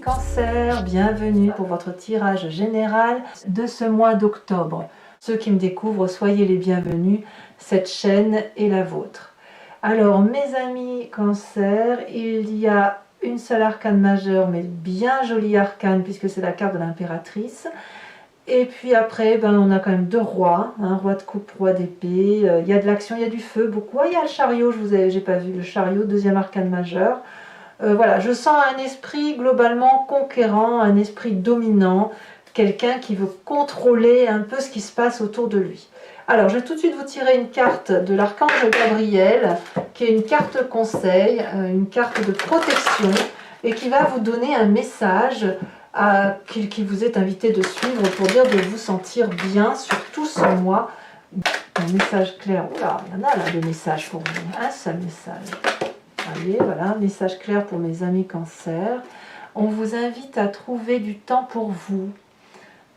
Cancer, bienvenue pour votre tirage général de ce mois d'octobre. Ceux qui me découvrent, soyez les bienvenus, cette chaîne est la vôtre. Alors mes amis Cancer, il y a une seule arcane majeure, mais bien jolie arcane puisque c'est la carte de l'impératrice. Et puis après, on a quand même deux rois, roi de coupe, roi d'épée, il y a de l'action, il y a du feu, beaucoup. Il y a le chariot, j'ai pas vu le chariot, deuxième arcane majeur. Voilà, je sens un esprit globalement conquérant, un esprit dominant, quelqu'un qui veut contrôler un peu ce qui se passe autour de lui. Alors, je vais tout de suite vous tirer une carte de l'archange Gabriel, qui est une carte conseil, une carte de protection, et qui va vous donner un message qui vous est invité de suivre pour dire de vous sentir bien sur tout ce mois. Un message clair, oula, il y en a là des messages pour vous, un seul message. Allez, voilà, message clair pour mes amis Cancer. On vous invite à trouver du temps pour vous.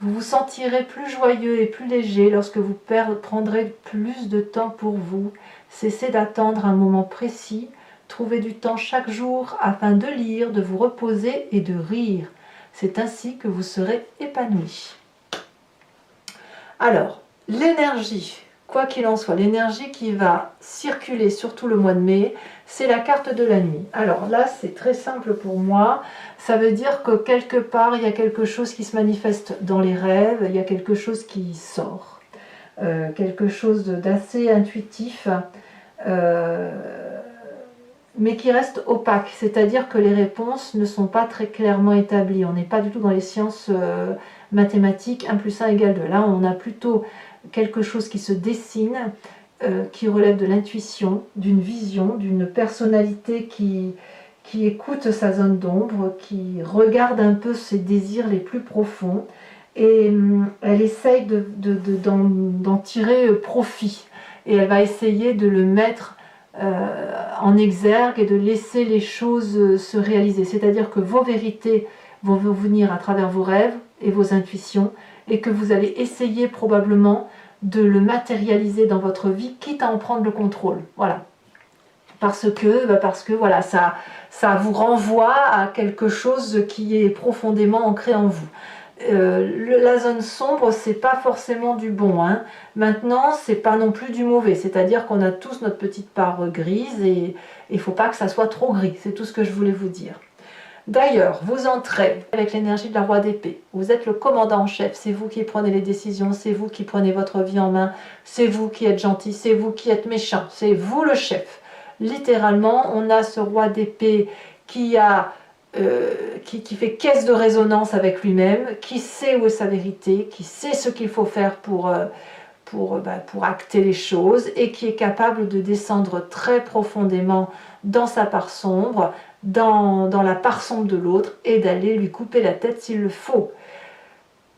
Vous vous sentirez plus joyeux et plus léger lorsque vous prendrez plus de temps pour vous. Cessez d'attendre un moment précis. Trouvez du temps chaque jour afin de lire, de vous reposer et de rire. C'est ainsi que vous serez épanoui. Alors, l'énergie, quoi qu'il en soit, l'énergie qui va circuler surtout le mois de mai, c'est la carte de la nuit. Alors là, c'est très simple pour moi. Ça veut dire que quelque part, il y a quelque chose qui se manifeste dans les rêves, il y a quelque chose qui sort. Quelque chose d'assez intuitif, mais qui reste opaque. C'est-à-dire que les réponses ne sont pas très clairement établies. On n'est pas du tout dans les sciences mathématiques, 1 plus 1 égale 2. Là, on a plutôt quelque chose qui se dessine, qui relève de l'intuition, d'une vision, d'une personnalité qui écoute sa zone d'ombre, qui regarde un peu ses désirs les plus profonds, et elle essaye d'en tirer profit, et elle va essayer de le mettre en exergue et de laisser les choses se réaliser. C'est-à-dire que vos vérités vont vous venir à travers vos rêves et vos intuitions, et que vous allez essayer probablement de le matérialiser dans votre vie, quitte à en prendre le contrôle. Voilà. Parce que voilà, ça vous renvoie à quelque chose qui est profondément ancré en vous. La zone sombre, c'est pas forcément du bon. Maintenant, c'est pas non plus du mauvais. C'est-à-dire qu'on a tous notre petite part grise et il faut pas que ça soit trop gris. C'est tout ce que je voulais vous dire. D'ailleurs, vous entrez avec l'énergie de la roi d'épée. Vous êtes le commandant en chef, c'est vous qui prenez les décisions, c'est vous qui prenez votre vie en main, c'est vous qui êtes gentil, c'est vous qui êtes méchant, c'est vous le chef. Littéralement, on a ce roi d'épée qui fait caisse de résonance avec lui-même, qui sait où est sa vérité, qui sait ce qu'il faut faire pour acter les choses, et qui est capable de descendre très profondément dans sa part sombre, dans la part sombre de l'autre, et d'aller lui couper la tête s'il le faut.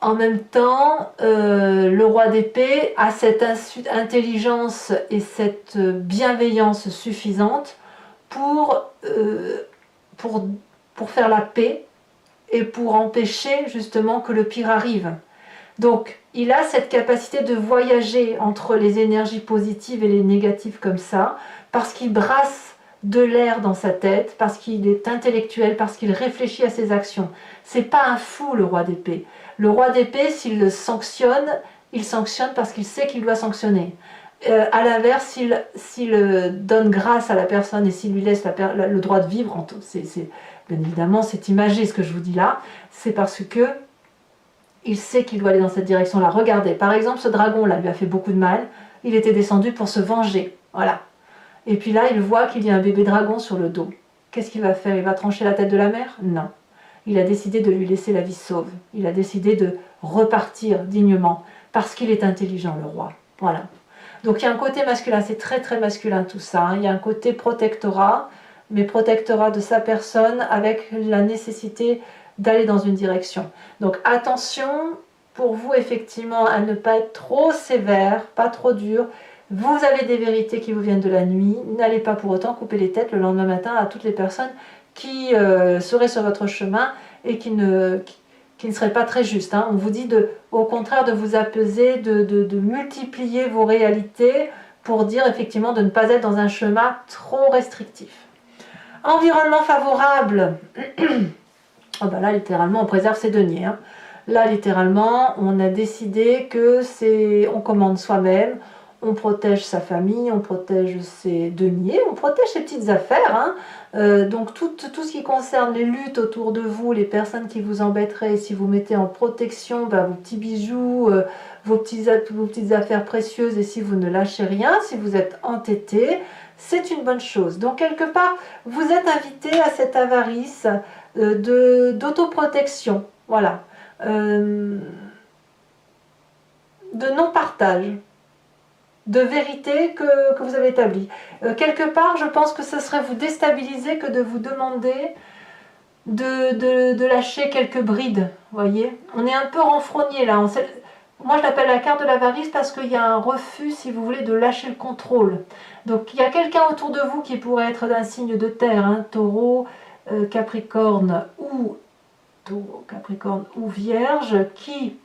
En même temps, le roi d'épée a cette intelligence et cette bienveillance suffisante pour faire la paix et pour empêcher justement que le pire arrive. Donc, il a cette capacité de voyager entre les énergies positives et les négatives comme ça, parce qu'il brasse de l'air dans sa tête, parce qu'il est intellectuel, parce qu'il réfléchit à ses actions. C'est pas un fou, le roi d'épée. Le roi d'épée, s'il le sanctionne, il sanctionne parce qu'il sait qu'il doit sanctionner. À l'inverse, s'il donne grâce à la personne et s'il lui laisse le droit de vivre, bien évidemment, c'est imagé ce que je vous dis là, c'est parce que il sait qu'il doit aller dans cette direction-là. Regardez, par exemple, ce dragon-là lui a fait beaucoup de mal, il était descendu pour se venger, voilà. Et puis là, il voit qu'il y a un bébé dragon sur le dos. Qu'est-ce qu'il va faire? Il va trancher la tête de la mère? Non. Il a décidé de lui laisser la vie sauve. Il a décidé de repartir dignement, parce qu'il est intelligent, le roi. Voilà. Donc il y a un côté masculin, c'est très très masculin tout ça. Il y a un côté protectorat, mais protectorat de sa personne avec la nécessité d'aller dans une direction. Donc attention pour vous effectivement à ne pas être trop sévère, pas trop dur. Vous avez des vérités qui vous viennent de la nuit, n'allez pas pour autant couper les têtes le lendemain matin à toutes les personnes qui seraient sur votre chemin et qui ne seraient pas très justes. On vous dit au contraire de vous apaiser, de multiplier vos réalités pour dire effectivement de ne pas être dans un chemin trop restrictif. Environnement favorable. Ah bah là, littéralement, on préserve ses deniers. Hein. Là, littéralement, on a décidé que on commande soi-même, on protège sa famille, on protège ses deniers, on protège ses petites affaires. Hein. Donc tout ce qui concerne les luttes autour de vous, les personnes qui vous embêteraient, si vous mettez en protection bah, vos petits bijoux, vos petites affaires précieuses, et si vous ne lâchez rien, si vous êtes entêté, c'est une bonne chose. Donc quelque part, vous êtes invité à cette avarice d'autoprotection, voilà, de non-partage, de vérité que vous avez établie. Quelque part, je pense que ce serait vous déstabiliser que de vous demander de lâcher quelques brides, voyez. On est un peu renfrogné là. Moi, je l'appelle la carte de l'avarice parce qu'il y a un refus, si vous voulez, de lâcher le contrôle. Donc, il y a quelqu'un autour de vous qui pourrait être d'un signe de terre, hein, Taureau, Capricorne ou Vierge, qui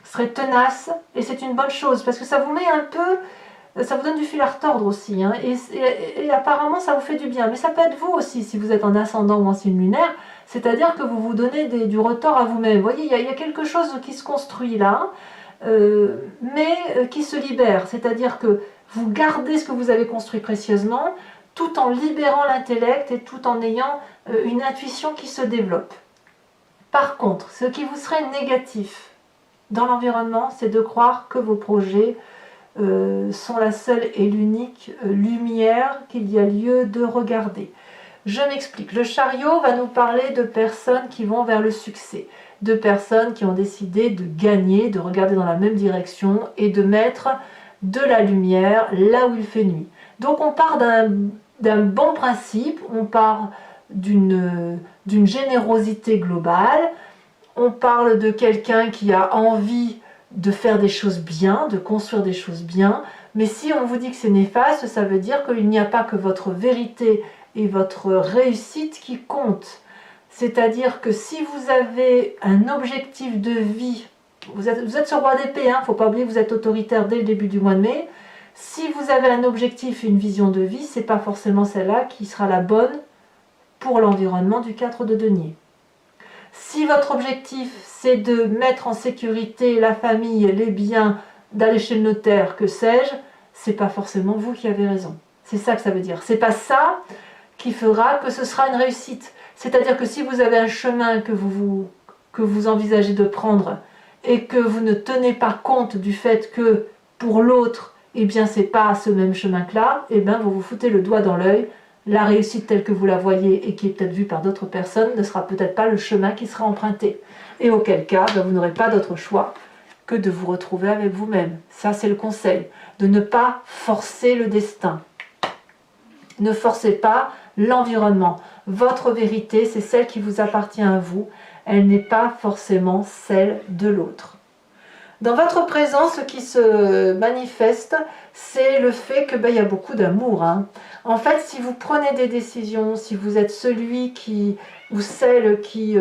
serait tenace, et c'est une bonne chose parce que ça vous met un peu, ça vous donne du fil à retordre aussi, hein, et apparemment ça vous fait du bien. Mais ça peut être vous aussi si vous êtes en ascendant ou en signe lunaire, c'est-à-dire que vous vous donnez du retort à vous-même. Vous voyez, il y a quelque chose qui se construit là, mais qui se libère, c'est-à-dire que vous gardez ce que vous avez construit précieusement tout en libérant l'intellect et tout en ayant une intuition qui se développe. Par contre, ce qui vous serait négatif dans l'environnement, c'est de croire que vos projets sont la seule et l'unique lumière qu'il y a lieu de regarder. Je m'explique. Le chariot va nous parler de personnes qui vont vers le succès, de personnes qui ont décidé de gagner, de regarder dans la même direction et de mettre de la lumière là où il fait nuit. Donc on part d'un bon principe, on part d'une générosité globale, on parle de quelqu'un qui a envie de faire des choses bien, de construire des choses bien, mais si on vous dit que c'est néfaste, ça veut dire qu'il n'y a pas que votre vérité et votre réussite qui comptent. C'est-à-dire que si vous avez un objectif de vie, vous êtes ce roi d'épée, il ne faut pas oublier que vous êtes autoritaire dès le début du mois de mai, si vous avez un objectif, une vision de vie, ce n'est pas forcément celle-là qui sera la bonne pour l'environnement du 4 de denier. Si votre objectif c'est de mettre en sécurité la famille, les biens, d'aller chez le notaire, que sais-je, c'est pas forcément vous qui avez raison. C'est ça que ça veut dire. C'est pas ça qui fera que ce sera une réussite. C'est-à-dire que si vous avez un chemin que vous envisagez de prendre et que vous ne tenez pas compte du fait que pour l'autre, eh bien c'est pas ce même chemin que là, eh bien vous vous foutez le doigt dans l'œil. La réussite telle que vous la voyez et qui est peut-être vue par d'autres personnes ne sera peut-être pas le chemin qui sera emprunté. Et auquel cas, vous n'aurez pas d'autre choix que de vous retrouver avec vous-même. Ça, c'est le conseil. De ne pas forcer le destin. Ne forcez pas l'environnement. Votre vérité, c'est celle qui vous appartient à vous. Elle n'est pas forcément celle de l'autre. Dans votre présent, ce qui se manifeste, c'est le fait que y a beaucoup d'amour. Hein. En fait, si vous prenez des décisions, si vous êtes celui ou celle qui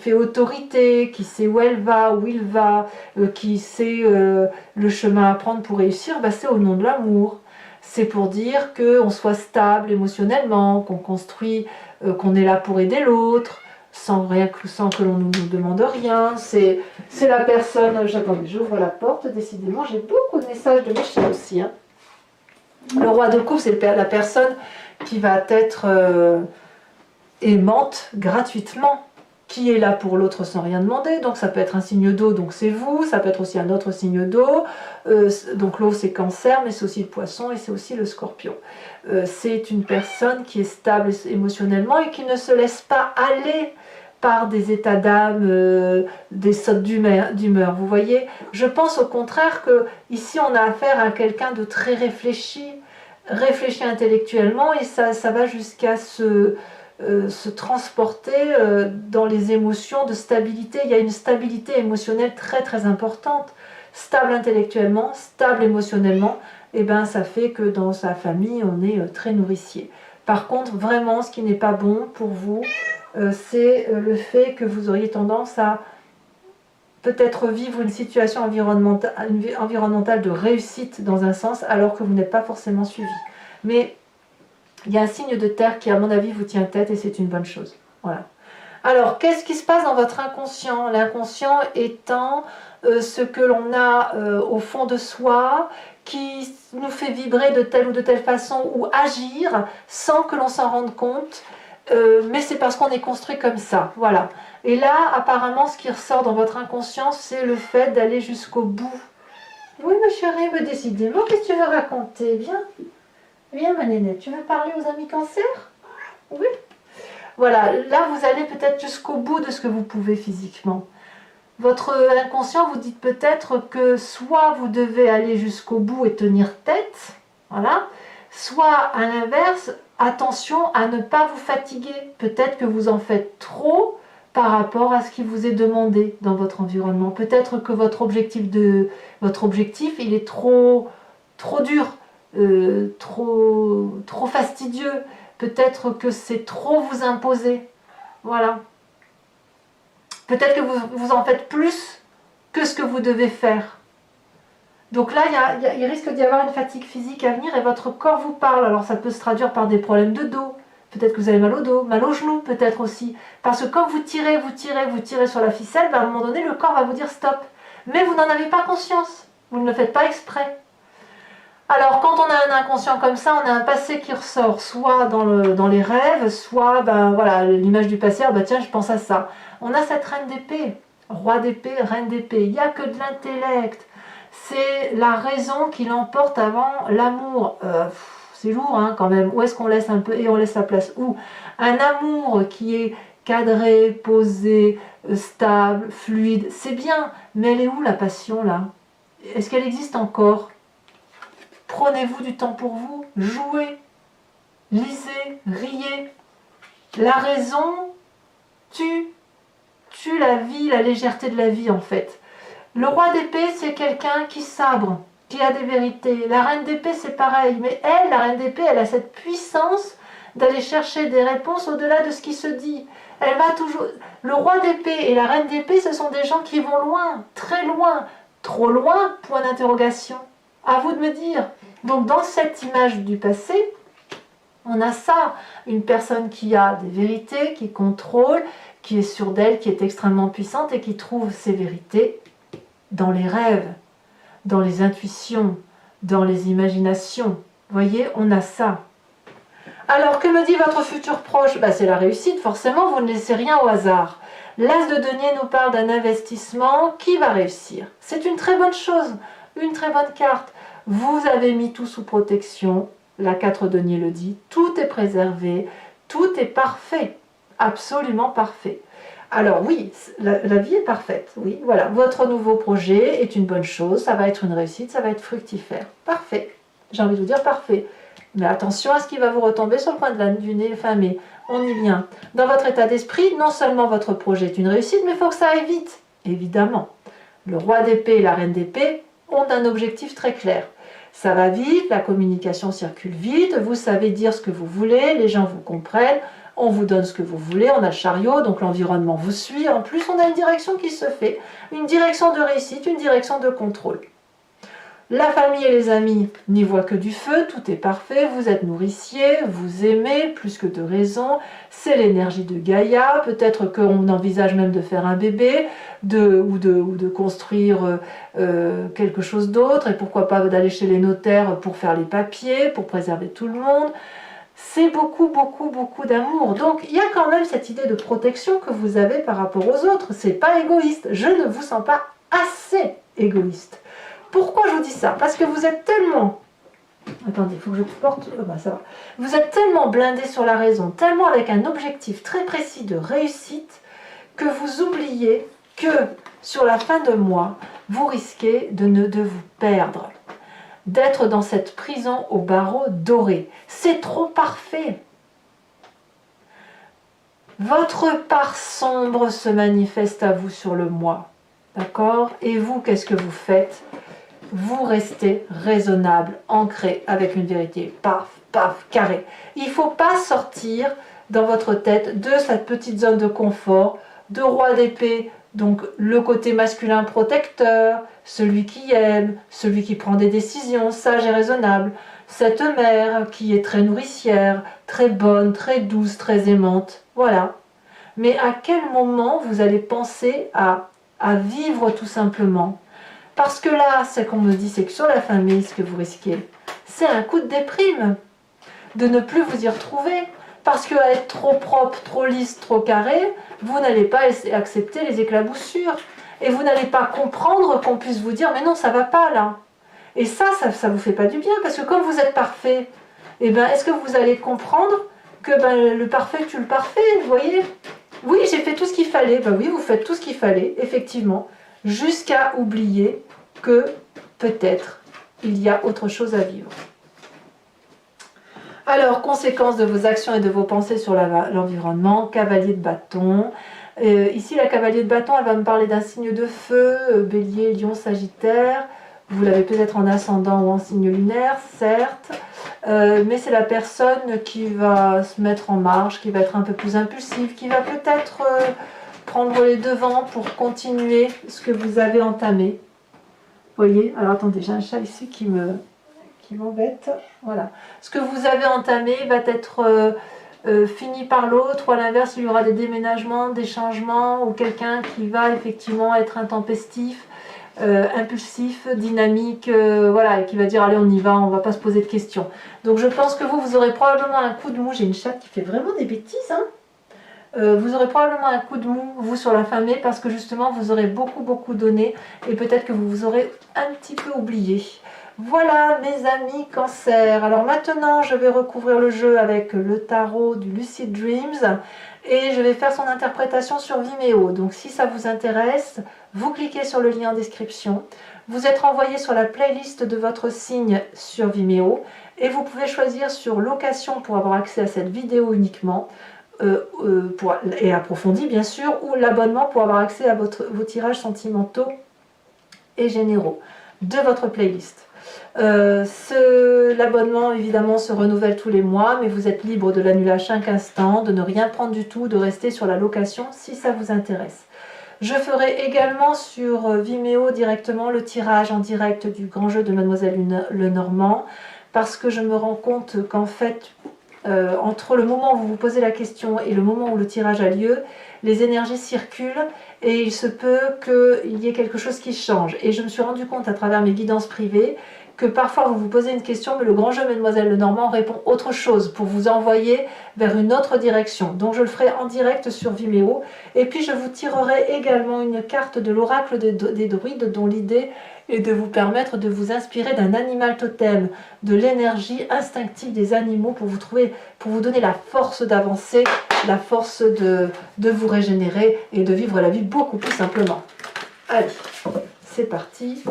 fait autorité, qui sait où elle va, où il va, qui sait le chemin à prendre pour réussir, c'est au nom de l'amour. C'est pour dire qu'on soit stable émotionnellement, qu'on construit, qu'on est là pour aider l'autre, sans que l'on nous demande rien. C'est la personne... Attendez, j'ouvre la porte, décidément, j'ai beaucoup de messages de mes chiens aussi. Hein. Le roi de coupe, c'est la personne qui va être aimante gratuitement, qui est là pour l'autre sans rien demander. Donc ça peut être un signe d'eau, donc c'est vous, ça peut être aussi un autre signe d'eau. Donc l'eau c'est Cancer, mais c'est aussi le Poisson et c'est aussi le Scorpion. C'est une personne qui est stable émotionnellement et qui ne se laisse pas aller par des états d'âme, des sautes d'humeur. Vous voyez, je pense au contraire que ici on a affaire à quelqu'un de très réfléchi intellectuellement, et ça va jusqu'à se transporter dans les émotions de stabilité. Il y a une stabilité émotionnelle très très importante. Stable intellectuellement, stable émotionnellement, et ça fait que dans sa famille on est très nourricier. Par contre, vraiment, ce qui n'est pas bon pour vous, c'est le fait que vous auriez tendance à peut-être vivre une situation environnementale de réussite dans un sens, alors que vous n'êtes pas forcément suivi. Mais il y a un signe de terre qui, à mon avis, vous tient tête et c'est une bonne chose. Voilà. Alors, qu'est-ce qui se passe dans votre inconscient? L'inconscient étant ce que l'on a au fond de soi, qui nous fait vibrer de telle ou de telle façon ou agir sans que l'on s'en rende compte, mais c'est parce qu'on est construit comme ça, voilà. Et là, apparemment, ce qui ressort dans votre inconscient, c'est le fait d'aller jusqu'au bout. Oui, ma chérie, mais décidément, qu'est-ce que tu veux raconter? Viens, viens, ma nénette, tu veux parler aux amis cancer? Oui. Voilà, là, vous allez peut-être jusqu'au bout de ce que vous pouvez physiquement. Votre inconscient vous dit peut-être que soit vous devez aller jusqu'au bout et tenir tête, voilà, soit à l'inverse, attention à ne pas vous fatiguer. Peut-être que vous en faites trop par rapport à ce qui vous est demandé dans votre environnement. Peut-être que votre objectif, il est trop dur, trop fastidieux. Peut-être que c'est trop vous imposer. Voilà. Peut-être que vous en faites plus que ce que vous devez faire. Donc là, il risque d'y avoir une fatigue physique à venir et votre corps vous parle. Alors ça peut se traduire par des problèmes de dos. Peut-être que vous avez mal au dos, mal aux genoux peut-être aussi. Parce que quand vous tirez sur la ficelle, à un moment donné, le corps va vous dire stop. Mais vous n'en avez pas conscience. Vous ne le faites pas exprès. Alors, quand on a un inconscient comme ça, on a un passé qui ressort, soit dans les rêves, soit, voilà, l'image du passé, tiens, je pense à ça. On a cette reine d'épée, roi d'épée, reine d'épée. Il n'y a que de l'intellect. C'est la raison qui l'emporte avant l'amour. C'est lourd, hein, quand même. Où est-ce qu'on laisse un peu et on laisse la place où? Un amour qui est cadré, posé, stable, fluide, c'est bien. Mais elle est où la passion, là? Est-ce qu'elle existe encore? Prenez-vous du temps pour vous, jouez, lisez, riez. La raison tue la vie, la légèreté de la vie en fait. Le roi d'épée, c'est quelqu'un qui sabre, qui a des vérités. La reine d'épée, c'est pareil. Mais elle, la reine d'épée, elle a cette puissance d'aller chercher des réponses au-delà de ce qui se dit. Elle va toujours... Le roi d'épée et la reine d'épée, ce sont des gens qui vont loin, très loin, trop loin, point d'interrogation. À vous de me dire. Donc dans cette image du passé, on a ça, une personne qui a des vérités, qui contrôle, qui est sûre d'elle, qui est extrêmement puissante et qui trouve ses vérités dans les rêves, dans les intuitions, dans les imaginations. Vous voyez, on a ça. Alors, que me dit votre futur proche? C'est la réussite, forcément, vous ne laissez rien au hasard. L'As de denier nous parle d'un investissement qui va réussir. C'est une très bonne chose, une très bonne carte. Vous avez mis tout sous protection, la 4 denier le dit, tout est préservé, tout est parfait, absolument parfait. Alors oui, la vie est parfaite, oui, voilà. Votre nouveau projet est une bonne chose, ça va être une réussite, ça va être fructifère. Parfait, j'ai envie de vous dire parfait. Mais attention à ce qui va vous retomber sur le coin du nez, mais on y vient. Dans votre état d'esprit, non seulement votre projet est une réussite, mais il faut que ça aille vite, évidemment. Le roi d'épée et la reine d'épée ont un objectif très clair. Ça va vite, la communication circule vite, vous savez dire ce que vous voulez, les gens vous comprennent, on vous donne ce que vous voulez, on a le chariot, donc l'environnement vous suit. En plus, on a une direction qui se fait, une direction de réussite, une direction de contrôle. La famille et les amis n'y voient que du feu, tout est parfait, vous êtes nourricier, vous aimez, plus que de raison, c'est l'énergie de Gaïa, peut-être qu'on envisage même de faire un bébé, ou de construire quelque chose d'autre, et pourquoi pas d'aller chez les notaires pour faire les papiers, pour préserver tout le monde. C'est beaucoup, beaucoup, beaucoup d'amour. Donc il y a quand même cette idée de protection que vous avez par rapport aux autres, c'est pas égoïste, je ne vous sens pas assez égoïste. Pourquoi je vous dis ça? Parce que vous êtes tellement... Attendez, il faut que je porte... ça va. Vous êtes tellement blindé sur la raison, tellement avec un objectif très précis de réussite, que vous oubliez que sur la fin de mois, vous risquez de vous perdre, d'être dans cette prison au barreau doré. C'est trop parfait. Votre part sombre se manifeste à vous sur le mois. D'accord? Et vous, qu'est-ce que vous faites? Vous restez raisonnable, ancré avec une vérité, paf, paf, carré. Il ne faut pas sortir dans votre tête de cette petite zone de confort, de roi d'épée, donc le côté masculin protecteur, celui qui aime, celui qui prend des décisions sages et raisonnables, cette mère qui est très nourricière, très bonne, très douce, très aimante. Voilà. Mais à quel moment vous allez penser à vivre tout simplement? Parce que là, ce qu'on me dit, c'est que sur la fin mai, ce que vous risquez, c'est un coup de déprime, de ne plus vous y retrouver. Parce qu'à être trop propre, trop lisse, trop carré, vous n'allez pas accepter les éclaboussures. Et vous n'allez pas comprendre qu'on puisse vous dire, mais non, ça va pas là. Et ça vous fait pas du bien, parce que comme vous êtes parfait, eh ben, est-ce que vous allez comprendre que ben, le parfait tue le parfait, vous voyez? Oui, j'ai fait tout ce qu'il fallait. Ben oui, vous faites tout ce qu'il fallait, effectivement, jusqu'à oublier que peut-être il y a autre chose à vivre. Alors, conséquences de vos actions et de vos pensées sur l'environnement, cavalier de bâton. Ici, la cavalier de bâton, elle va me parler d'un signe de feu, bélier, lion, sagittaire. Vous l'avez peut-être en ascendant ou en signe lunaire, certes. Mais c'est la personne qui va se mettre en marche, qui va être un peu plus impulsive, qui va peut-être prendre les devants pour continuer ce que vous avez entamé. Vous voyez? Alors attendez, j'ai un chat ici qui m'embête. Voilà. Ce que vous avez entamé va être fini par l'autre, ou à l'inverse, il y aura des déménagements, des changements, ou quelqu'un qui va effectivement être intempestif, impulsif, dynamique, voilà, et qui va dire allez on y va, on va pas se poser de questions. Donc je pense que vous aurez probablement un coup de mou. J'ai une chatte qui fait vraiment des bêtises, hein. Vous aurez probablement un coup de mou, vous, sur la fin mai, parce que justement, vous aurez beaucoup donné, et peut-être que vous vous aurez un petit peu oublié. Voilà, mes amis Cancer. Alors maintenant, je vais recouvrir le jeu avec le tarot du Lucid Dreams, et je vais faire son interprétation sur Vimeo. Donc si ça vous intéresse, vous cliquez sur le lien en description. Vous êtes renvoyé sur la playlist de votre signe sur Vimeo, et vous pouvez choisir sur location pour avoir accès à cette vidéo uniquement, et approfondi bien sûr, ou l'abonnement pour avoir accès à vos tirages sentimentaux et généraux de votre playlist. L'abonnement évidemment se renouvelle tous les mois, mais vous êtes libre de l'annuler à chaque instant, de ne rien prendre du tout, de rester sur la location si ça vous intéresse. Je ferai également sur Vimeo directement le tirage en direct du grand jeu de Mademoiselle Lenormand, parce que je me rends compte qu'en fait, entre le moment où vous vous posez la question et le moment où le tirage a lieu, les énergies circulent et il se peut qu'il y ait quelque chose qui change. Et je me suis rendu compte à travers mes guidances privées que parfois vous vous posez une question, mais le grand jeu Mademoiselle Lenormand répond autre chose pour vous envoyer vers une autre direction. Donc je le ferai en direct sur Vimeo. Et puis je vous tirerai également une carte de l'oracle des druides, dont l'idée est de vous permettre de vous inspirer d'un animal totem, de l'énergie instinctive des animaux pour vous donner la force d'avancer, la force de vous régénérer et de vivre la vie beaucoup plus simplement. Allez, c'est parti.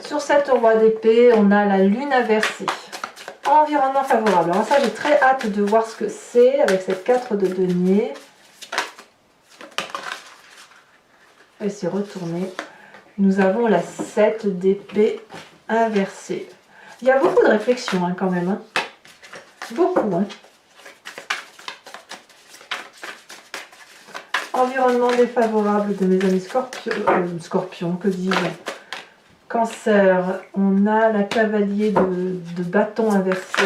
Sur cette roi d'épée, on a la lune inversée. Environnement favorable. Alors ça, j'ai très hâte de voir ce que c'est avec cette 4 de denier. Elle s'est retournée. Nous avons la 7 d'épée inversée. Il y a beaucoup de réflexion hein, quand même. Hein. Beaucoup. Hein. Environnement défavorable de mes amis scorpions, que dis-je? Cancer, on a la cavalier de bâton inversé.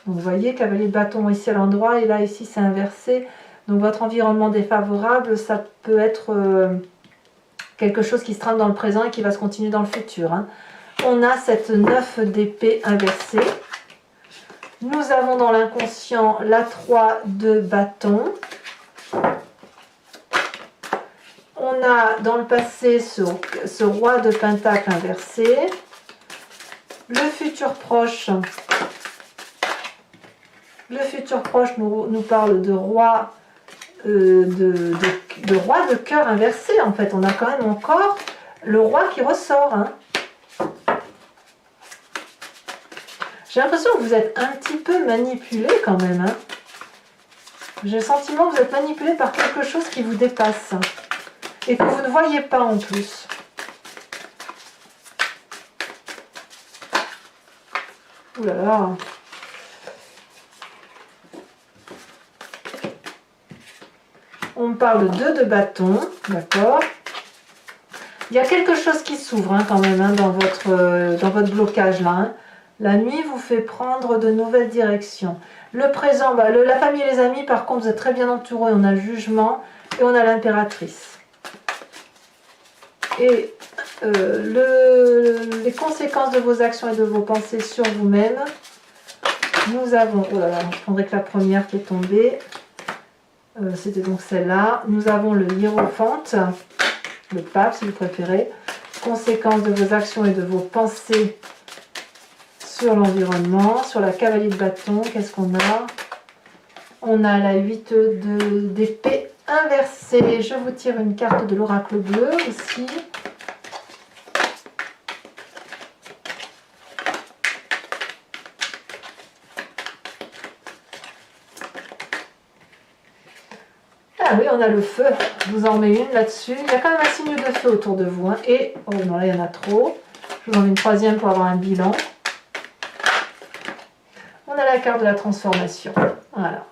Donc vous voyez, cavalier de bâton ici à l'endroit et là ici c'est inversé. Donc votre environnement défavorable, ça peut être quelque chose qui se trame dans le présent et qui va se continuer dans le futur. Hein. On a cette 9 d'épée inversée. Nous avons dans l'inconscient la 3 de bâton. On a dans le passé ce roi de pentacle inversé. Le futur proche. Le futur proche nous parle de roi roi de cœur inversé. En fait, on a quand même encore le roi qui ressort. Hein. J'ai l'impression que vous êtes un petit peu manipulé quand même. Hein. J'ai le sentiment que vous êtes manipulé par quelque chose qui vous dépasse. Et que vous ne voyez pas en plus. Ouh là là. On me parle de 2 de bâton, d'accord. Il y a quelque chose qui s'ouvre hein, quand même hein, dans votre blocage là. Hein. La nuit vous fait prendre de nouvelles directions. Le présent, bah, la famille et les amis, par contre, vous êtes très bien entourés. On a le jugement et on a l'impératrice. Et les conséquences de vos actions et de vos pensées sur vous-même. Nous avons, oh là là, je prendrai que la première qui est tombée. C'était donc celle-là. Nous avons le hiérophante, le pape si vous préférez. Conséquences de vos actions et de vos pensées sur l'environnement. Sur la cavalier de bâton, qu'est-ce qu'on a? On a la 8 d'épée inversée. Je vous tire une carte de l'oracle bleu aussi. Ah oui, on a le feu. Je vous en mets une là-dessus. Il y a quand même un signe de feu autour de vous. Hein. Et, oh non, là, il y en a trop. Je vous en mets une troisième pour avoir un bilan. On a la carte de la transformation. Voilà.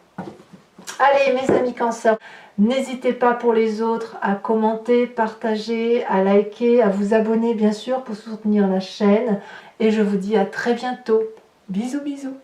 Allez, mes amis Cancer, n'hésitez pas pour les autres à commenter, partager, à liker, à vous abonner, bien sûr, pour soutenir la chaîne. Et je vous dis à très bientôt. Bisous, bisous.